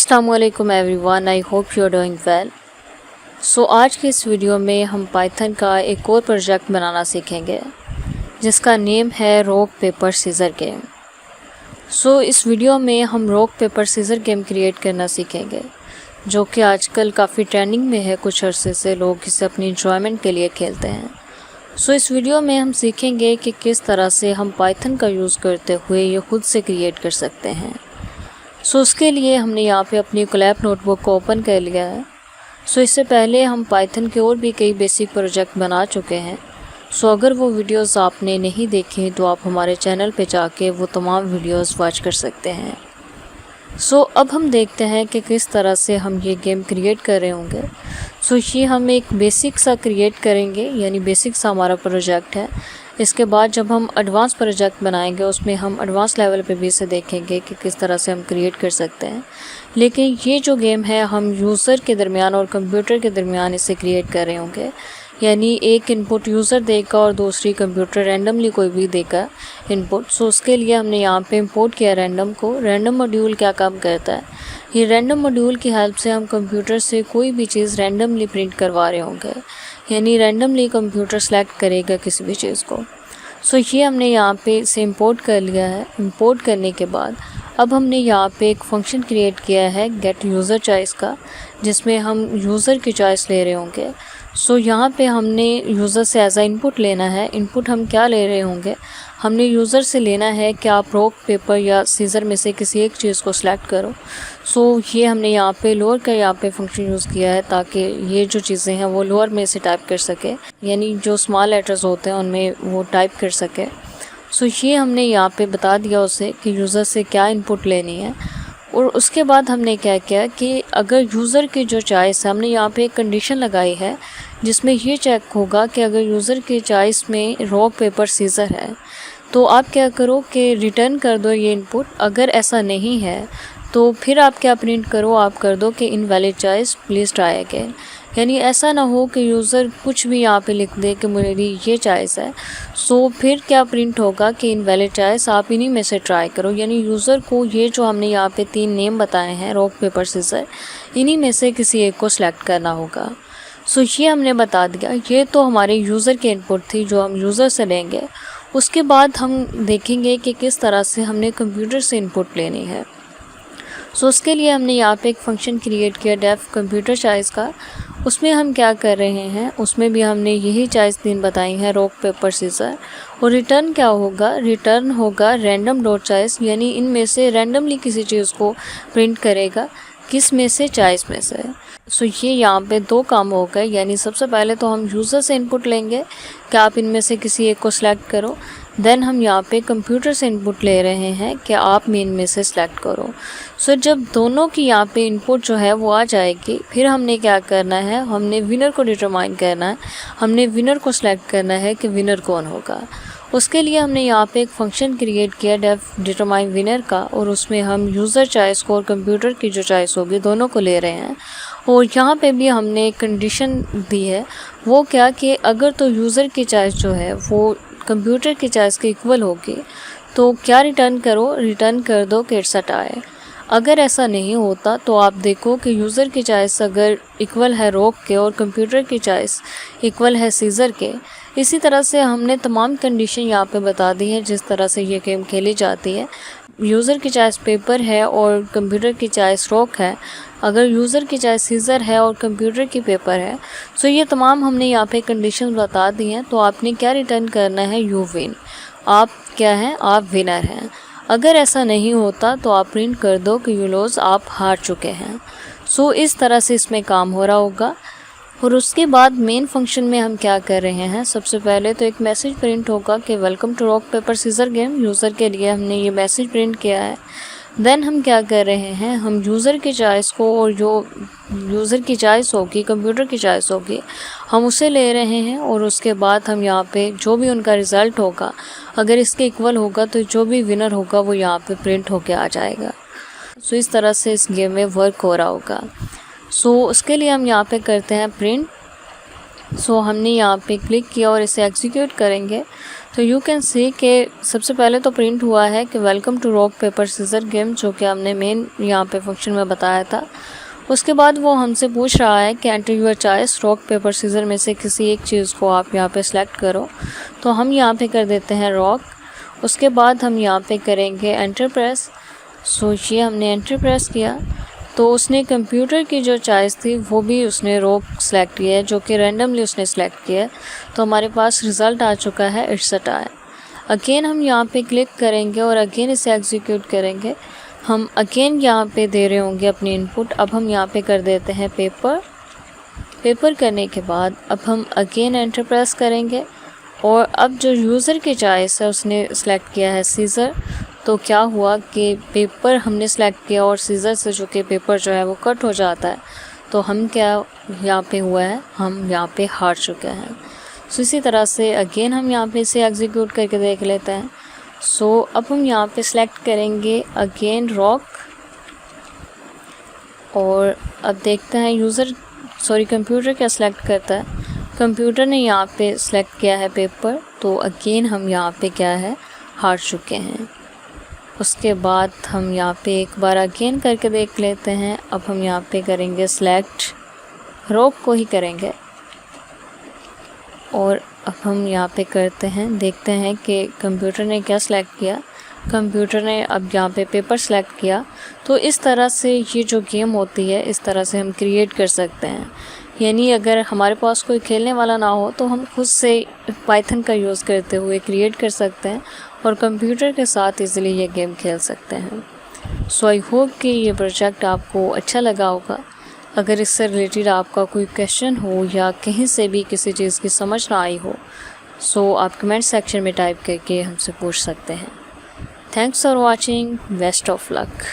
अस्सलामुअलैकुम everyone, I hope you are doing well. So आज के इस वीडियो में हम पाइथन का एक और प्रोजेक्ट बनाना सीखेंगे जिसका नेम है rock paper scissor game. So इस वीडियो में हम rock paper scissor game create करना सीखेंगे जो कि आजकल काफ़ी ट्रेंडिंग में है। कुछ अरसे से लोग इसे अपनी इंजॉयमेंट के लिए खेलते हैं। सो इस वीडियो में हम सीखेंगे कि किस तरह से हम पाइथन का यूज़ करते हुए ये खुद से क्रिएट कर सकते हैं। सो उसके लिए हमने यहाँ पे अपनी कोलैब नोटबुक को ओपन कर लिया है। सो इससे पहले हम पाइथन के और भी कई बेसिक प्रोजेक्ट बना चुके हैं। सो अगर वो वीडियोस आपने नहीं देखे तो आप हमारे चैनल पे जाके वो तमाम वीडियोस वॉच कर सकते हैं। सो अब हम देखते हैं कि किस तरह से हम ये गेम क्रिएट कर रहे होंगे। सो ये हम एक बेसिक सा क्रिएट करेंगे, यानी बेसिक सा हमारा प्रोजेक्ट है। इसके बाद जब हम एडवांस प्रोजेक्ट बनाएंगे उसमें हम एडवांस लेवल पे भी इसे देखेंगे कि किस तरह से हम क्रिएट कर सकते हैं। लेकिन ये जो गेम है हम यूज़र के दरमियान और कंप्यूटर के दरमियान इसे क्रिएट कर रहे होंगे, यानी एक इनपुट यूज़र देगा और दूसरी कंप्यूटर रैंडमली कोई भी देगा इनपुट। सो उसके लिए हमने यहाँ पे इंपोर्ट किया रैंडम को। रैंडम मॉड्यूल क्या काम करता है, ये रैंडम मॉड्यूल की हेल्प से हम कंप्यूटर से कोई भी चीज़ रैंडमली प्रिंट करवा रहे होंगे, यानी रैंडमली कंप्यूटर सेलेक्ट करेगा किसी भी चीज़ को। सो ये हमने यहाँ पे इसे इंपोर्ट कर लिया है। इंपोर्ट करने के बाद अब हमने यहाँ पे एक फंक्शन क्रिएट किया है गेट यूज़र चॉइस का, जिसमें हम यूज़र की चॉइस ले रहे होंगे। सो यहाँ पे हमने यूज़र से एज आ इनपुट लेना है। इनपुट हम क्या ले रहे होंगे, हमने यूज़र से लेना है कि आप रॉक पेपर या सीज़र में से किसी एक चीज़ को सिलेक्ट करो। सो ये हमने यहाँ पे लोअर का यहाँ पे फंक्शन यूज़ किया है ताकि ये जो चीज़ें हैं वो लोअर में से टाइप कर सके, यानी जो स्मॉल लेटर्स होते हैं उनमें वो टाइप कर सके। सो ये हमने यहाँ पे बता दिया उसे कि यूज़र से क्या इनपुट लेनी है। और उसके बाद हमने क्या किया कि अगर यूज़र की जो चॉइस है, हमने यहाँ पे एक कंडीशन लगाई है जिसमें ये चेक होगा कि अगर यूज़र की चॉइस में रॉक पेपर सीज़र है तो आप क्या करो कि रिटर्न कर दो ये इनपुट। अगर ऐसा नहीं है तो फिर आप क्या प्रिंट करो, आप कर दो कि invalid choice please try again. यानी ऐसा ना हो कि यूज़र कुछ भी यहाँ पे लिख दे कि मेरी ये चॉइस है। सो फिर क्या प्रिंट होगा कि इनवैलिड चॉइस, आप इन्हीं में से ट्राई करो। यानी यूज़र को ये जो हमने यहाँ पे 3 नेम बताए हैं रॉक पेपर सीज़र, इन्हीं में से किसी एक को सिलेक्ट करना होगा। सो ये हमने बता दिया। ये तो हमारे यूज़र की इनपुट थी जो हम यूज़र से लेंगे। उसके बाद हम देखेंगे कि किस तरह से हमने कंप्यूटर से इनपुट लेनी है। सो उसके लिए हमने यहाँ पे एक फ़ंक्शन क्रिएट किया डेफ कंप्यूटर चॉइस का। उसमें हम क्या कर रहे हैं, उसमें भी हमने यही चॉइस 3 बताई हैं रॉक पेपर सीज़र। और रिटर्न क्या होगा, रिटर्न होगा रैंडम डॉट चॉइस, यानी इनमें से रैंडमली किसी चीज़ को प्रिंट करेगा, किस में से, चॉइस में से। सो ये यहाँ पे 2 काम हो गए, यानी सबसे पहले तो हम यूज़र से इनपुट लेंगे कि आप इनमें से किसी एक को सिलेक्ट करो। देन हम यहाँ पे कंप्यूटर से इनपुट ले रहे हैं कि आप मेन में से सिलेक्ट करो। सो जब दोनों की यहाँ पे इनपुट जो है वो आ जाएगी, फिर हमने क्या करना है, हमने विनर को डिटरमाइन करना है। हमने विनर को सिलेक्ट करना है कि विनर कौन होगा। उसके लिए हमने यहाँ पे एक फ़ंक्शन क्रिएट किया डेफ डिटरमाइन विनर का, और उसमें हम यूज़र चॉइस को और कंप्यूटर की जो चॉइस होगी दोनों को ले रहे हैं। और यहाँ पे भी हमने एक कंडीशन दी है, वो क्या कि अगर तो यूज़र की चॉइस जो है वो कंप्यूटर की चॉइस के इक्वल होगी तो क्या रिटर्न करो, रिटर्न कर दो कि इट्स अ टाई। अगर ऐसा नहीं होता तो आप देखो कि यूज़र की चॉइस अगर इक्वल है रॉक के और कंप्यूटर की चॉइस इक्वल है सीज़र के। इसी तरह से हमने तमाम कंडीशन यहाँ पे बता दी है जिस तरह से ये गेम खेली जाती है। यूज़र की चॉइस पेपर है और कंप्यूटर की चॉइस रॉक है, अगर यूज़र की चॉइस सीज़र है और कंप्यूटर की पेपर है। सो ये तमाम हमने यहाँ पे कंडीशन बता दी हैं। तो आपने क्या रिटर्न करना है, यू विन, आप क्या हैं, आप विनर हैं। अगर ऐसा नहीं होता तो आप प्रिंट कर दो कि यू लूज़, आप हार चुके हैं। सो इस तरह से इसमें काम हो रहा होगा। और उसके बाद मेन फंक्शन में हम क्या कर रहे हैं, सबसे पहले तो एक मैसेज प्रिंट होगा कि welcome to rock paper scissor game. User के लिए हमने ये मैसेज प्रिंट किया है। देन हम क्या कर रहे हैं, हम यूज़र की चॉइस को और जो यूज़र की चॉइस होगी, कंप्यूटर की चॉइस होगी, हम उसे ले रहे हैं। और उसके बाद हम यहाँ पे जो भी उनका रिज़ल्ट होगा, अगर इसके इक्वल होगा तो जो भी विनर होगा वो यहाँ पे प्रिंट होके आ जाएगा। सो इस तरह से इस गेम में वर्क हो रहा होगा। सो उसके लिए हम यहाँ पे करते हैं प्रिंट। सो हमने यहाँ पे क्लिक किया और इसे एग्जीक्यूट करेंगे तो यू कैन सी कि सबसे पहले तो प्रिंट हुआ है कि welcome to rock paper scissor game, जो कि हमने मेन यहाँ पे फंक्शन में बताया था। उसके बाद वो हमसे पूछ रहा है कि enter your choice, rock paper scissor में से किसी एक चीज़ को आप यहाँ पे सेलेक्ट करो। तो हम यहाँ पे कर देते हैं रॉक। उसके बाद हम यहाँ पे करेंगे एंटर प्रेस। सोचिए हमने एंटर प्रेस किया तो उसने कंप्यूटर की जो चॉइस थी वो भी उसने रॉक सेलेक्ट किया है, जो कि रैंडमली उसने सेलेक्ट किया है। तो हमारे पास रिज़ल्ट आ चुका है, इट्स अ टाई। अगेन हम यहाँ पे क्लिक करेंगे और अगेन इसे एग्जीक्यूट करेंगे। हम अगेन यहाँ पे दे रहे होंगे अपनी इनपुट। अब हम यहाँ पे कर देते हैं पेपर करने के बाद अब हम अगेन एंटर प्रेस करेंगे और अब जो यूज़र की चॉइस है उसने सेलेक्ट किया है सीज़र। तो क्या हुआ कि पेपर हमने सेलेक्ट किया और सीज़र से जो कि पेपर जो है वो कट हो जाता है। तो हम क्या यहाँ पे हुआ है, हम यहाँ पे हार चुके हैं। सो इसी तरह से अगेन हम यहाँ पे इसे एग्जीक्यूट करके देख लेते हैं। सो अब हम यहाँ पे सेलेक्ट करेंगे अगेन रॉक और अब देखते हैं कंप्यूटर क्या सेलेक्ट करता है। कंप्यूटर ने यहाँ पे सेलेक्ट किया है पेपर, तो अगेन हम यहाँ पे क्या है, हार चुके हैं। उसके बाद हम यहाँ पे एक बार अगेन करके देख लेते हैं। अब हम यहाँ पे करेंगे सेलेक्ट, रॉक को ही करेंगे और अब हम यहाँ पे करते हैं, देखते हैं कि कंप्यूटर ने क्या सेलेक्ट किया। कंप्यूटर ने अब यहाँ पे पेपर सेलेक्ट किया। तो इस तरह से ये जो गेम होती है इस तरह से हम क्रिएट कर सकते हैं। यानी अगर हमारे पास कोई खेलने वाला ना हो तो हम खुद से पाइथन का यूज़ करते हुए क्रिएट कर सकते हैं और कंप्यूटर के साथ इजीली ये गेम खेल सकते हैं। सो आई होप कि ये प्रोजेक्ट आपको अच्छा लगा होगा। अगर इससे रिलेटेड आपका कोई क्वेश्चन हो या कहीं से भी किसी चीज़ की समझ ना आई हो, सो आप कमेंट सेक्शन में टाइप करके हमसे पूछ सकते हैं। Thanks for watching, best of luck.